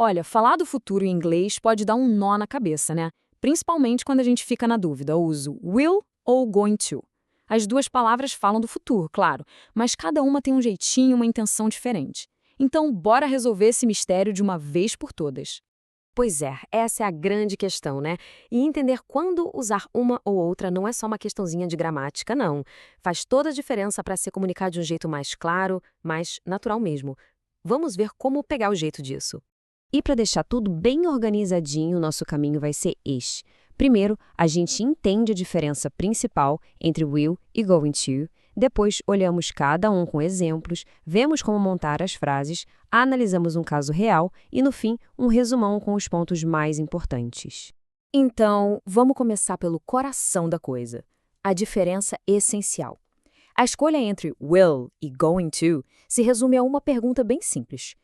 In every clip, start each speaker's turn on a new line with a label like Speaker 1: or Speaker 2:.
Speaker 1: Olha, falar do futuro em inglês pode dar um nó na cabeça, né? Principalmente quando a gente fica na dúvida, uso will ou going to. As duas palavras falam do futuro, claro, mas cada uma tem um jeitinho, uma intenção diferente. Então, bora resolver esse mistério de uma vez por todas.
Speaker 2: Pois é, essa é a grande questão, né? E entender quando usar uma ou outra não é só uma questãozinha de gramática, não. Faz toda a diferença para se comunicar de um jeito mais claro, mais natural mesmo. Vamos ver como pegar o jeito disso. E para deixar tudo bem organizadinho, o nosso caminho vai ser este. Primeiro, a gente entende a diferença principal entre will e going to. Depois, olhamos cada um com exemplos, vemos como montar as frases, analisamos um caso real e, no fim, um resumão com os pontos mais importantes.
Speaker 1: Então, vamos começar pelo coração da coisa, a diferença essencial. A escolha entre will e going to se resume a uma pergunta bem simples.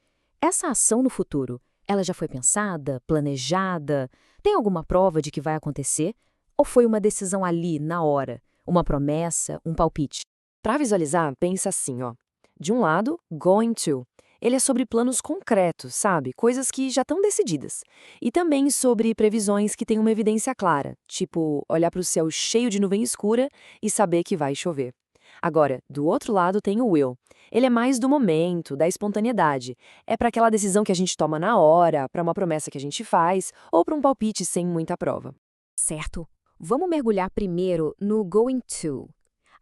Speaker 1: Essa ação no futuro, ela já foi pensada, planejada? Tem alguma prova de que vai acontecer? Ou foi uma decisão ali, na hora? Uma promessa, um palpite?
Speaker 2: Para visualizar, pensa assim, ó. De um lado, going to. Ele é sobre planos concretos, sabe? Coisas que já estão decididas. E também sobre previsões que têm uma evidência clara, tipo olhar para o céu cheio de nuvem escura e saber que vai chover. Agora, do outro lado tem o will. Ele é mais do momento, da espontaneidade. É para aquela decisão que a gente toma na hora, para uma promessa que a gente faz ou para um palpite sem muita prova.
Speaker 3: Certo. Vamos mergulhar primeiro no going to.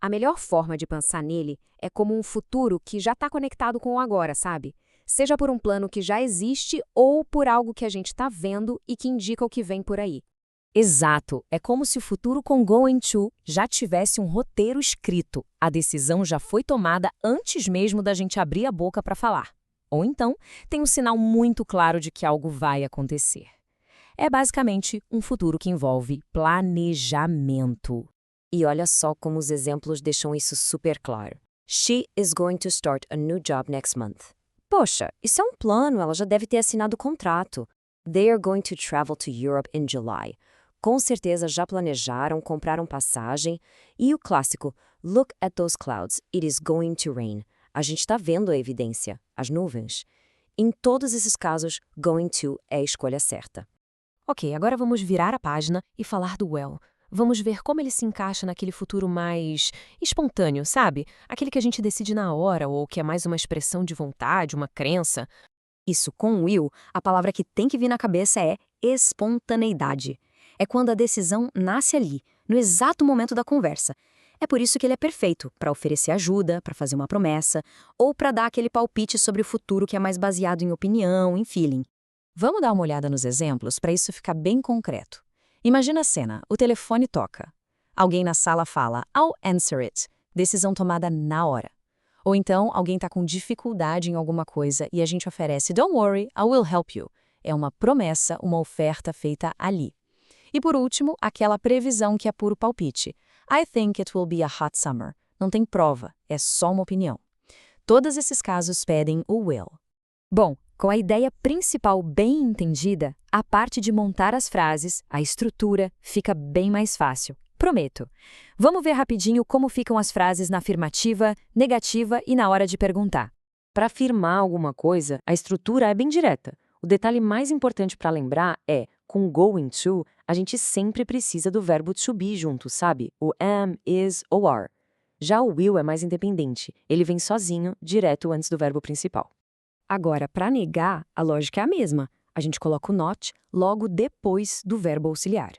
Speaker 3: A melhor forma de pensar nele é como um futuro que já está conectado com o agora, sabe? Seja por um plano que já existe ou por algo que a gente está vendo e que indica o que vem por aí.
Speaker 1: Exato, é como se o futuro com going to já tivesse um roteiro escrito. A decisão já foi tomada antes mesmo da gente abrir a boca para falar. Ou então, tem um sinal muito claro de que algo vai acontecer. É basicamente um futuro que envolve planejamento.
Speaker 2: E olha só como os exemplos deixam isso super claro. She is going to start a new job next month. Poxa, isso é um plano, ela já deve ter assinado o contrato. They are going to travel to Europe in July. Com certeza já planejaram, compraram passagem. E o clássico, look at those clouds, it is going to rain. A gente está vendo a evidência, as nuvens. Em todos esses casos, going to é a escolha certa.
Speaker 1: Ok, agora vamos virar a página e falar do well. Vamos ver como ele se encaixa naquele futuro mais espontâneo, sabe? Aquele que a gente decide na hora ou que é mais uma expressão de vontade, uma crença.
Speaker 3: Isso, com o will, a palavra que tem que vir na cabeça é espontaneidade. É quando a decisão nasce ali, no exato momento da conversa. É por isso que ele é perfeito para oferecer ajuda, para fazer uma promessa, ou para dar aquele palpite sobre o futuro que é mais baseado em opinião, em feeling.
Speaker 1: Vamos dar uma olhada nos exemplos para isso ficar bem concreto. Imagina a cena, o telefone toca. Alguém na sala fala, I'll answer it. Decisão tomada na hora. Ou então, alguém está com dificuldade em alguma coisa e a gente oferece, Don't worry, I will help you. É uma promessa, uma oferta feita ali. E por último, aquela previsão que é puro palpite. I think it will be a hot summer. Não tem prova, é só uma opinião. Todos esses casos pedem o will.
Speaker 3: Bom, com a ideia principal bem entendida, a parte de montar as frases, a estrutura, fica bem mais fácil. Prometo. Vamos ver rapidinho como ficam as frases na afirmativa, negativa e na hora de perguntar.
Speaker 2: Para afirmar alguma coisa, a estrutura é bem direta. O detalhe mais importante para lembrar é, com going to, a gente sempre precisa do verbo to be junto, sabe? O am, is ou are. Já o will é mais independente. Ele vem sozinho, direto antes do verbo principal.
Speaker 3: Agora, para negar, a lógica é a mesma. A gente coloca o not logo depois do verbo auxiliar.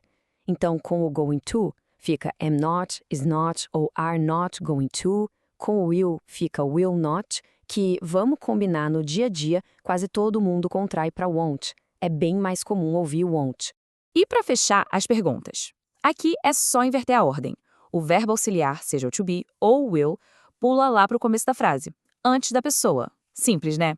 Speaker 3: Então, com o going to, fica am not, is not ou are not going to. Com o will, fica will not, que, vamos combinar no dia a dia, quase todo mundo contrai para won't. É bem mais comum ouvir won't.
Speaker 1: E para fechar, as perguntas. Aqui é só inverter a ordem. O verbo auxiliar, seja o to be ou o will, pula lá para o começo da frase, antes da pessoa. Simples, né?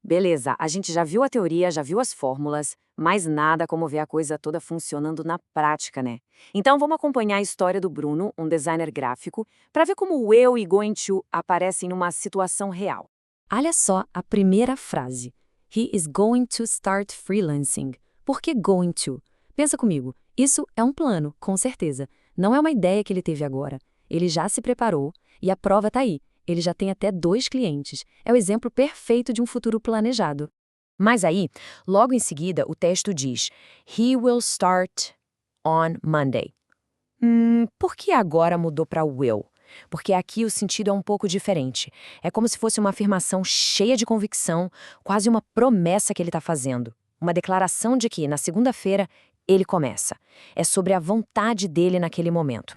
Speaker 2: Beleza, a gente já viu a teoria, já viu as fórmulas, mas nada como ver a coisa toda funcionando na prática, né? Então vamos acompanhar a história do Bruno, um designer gráfico, para ver como o will e going to aparecem numa situação real.
Speaker 3: Olha só a primeira frase. He is going to start freelancing. Por que going to? Pensa comigo, isso é um plano, com certeza. Não é uma ideia que ele teve agora. Ele já se preparou e a prova está aí. Ele já tem até 2 clientes. É o exemplo perfeito de um futuro planejado. Mas aí, logo em seguida, o texto diz He will start on Monday. Por que agora mudou para will? Porque aqui o sentido é um pouco diferente. É como se fosse uma afirmação cheia de convicção, quase uma promessa que ele está fazendo. Uma declaração de que, na segunda-feira, ele começa. É sobre a vontade dele naquele momento.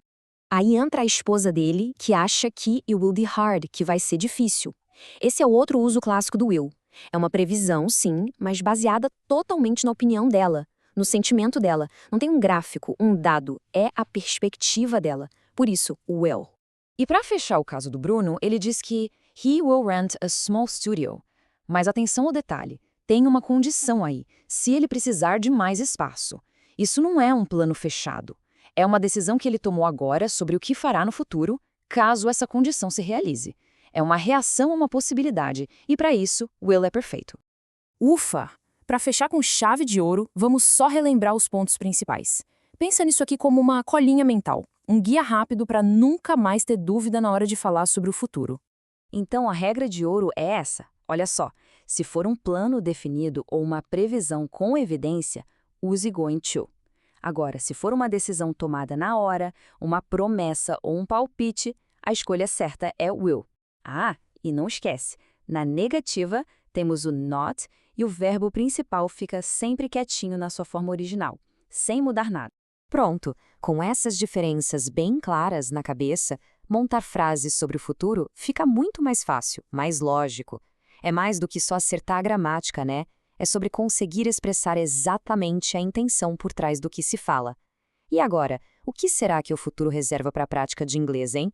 Speaker 3: Aí entra a esposa dele, que acha que it will be hard, que vai ser difícil. Esse é o outro uso clássico do will. É uma previsão, sim, mas baseada totalmente na opinião dela, no sentimento dela. Não tem um gráfico, um dado, é a perspectiva dela. Por isso, will. E para fechar o caso do Bruno, ele diz que he will rent a small studio. Mas atenção ao detalhe, tem uma condição aí, se ele precisar de mais espaço. Isso não é um plano fechado. É uma decisão que ele tomou agora sobre o que fará no futuro, caso essa condição se realize. É uma reação a uma possibilidade, e para isso, will é perfeito. Ufa! Para fechar com chave de ouro, vamos só relembrar os pontos principais. Pensa nisso aqui como uma colinha mental, um guia rápido para nunca mais ter dúvida na hora de falar sobre o futuro. Então a regra de ouro é essa. Olha só, se for um plano definido ou uma previsão com evidência, use going to. Agora, se for uma decisão tomada na hora, uma promessa ou um palpite, a escolha certa é will. Ah, e não esquece, na negativa temos o not e o verbo principal fica sempre quietinho na sua forma original, sem mudar nada. Pronto, com essas diferenças bem claras na cabeça, montar frases sobre o futuro fica muito mais fácil, mais lógico. É mais do que só acertar a gramática, né? É sobre conseguir expressar exatamente a intenção por trás do que se fala. E agora, o que será que o futuro reserva para a prática de inglês, hein?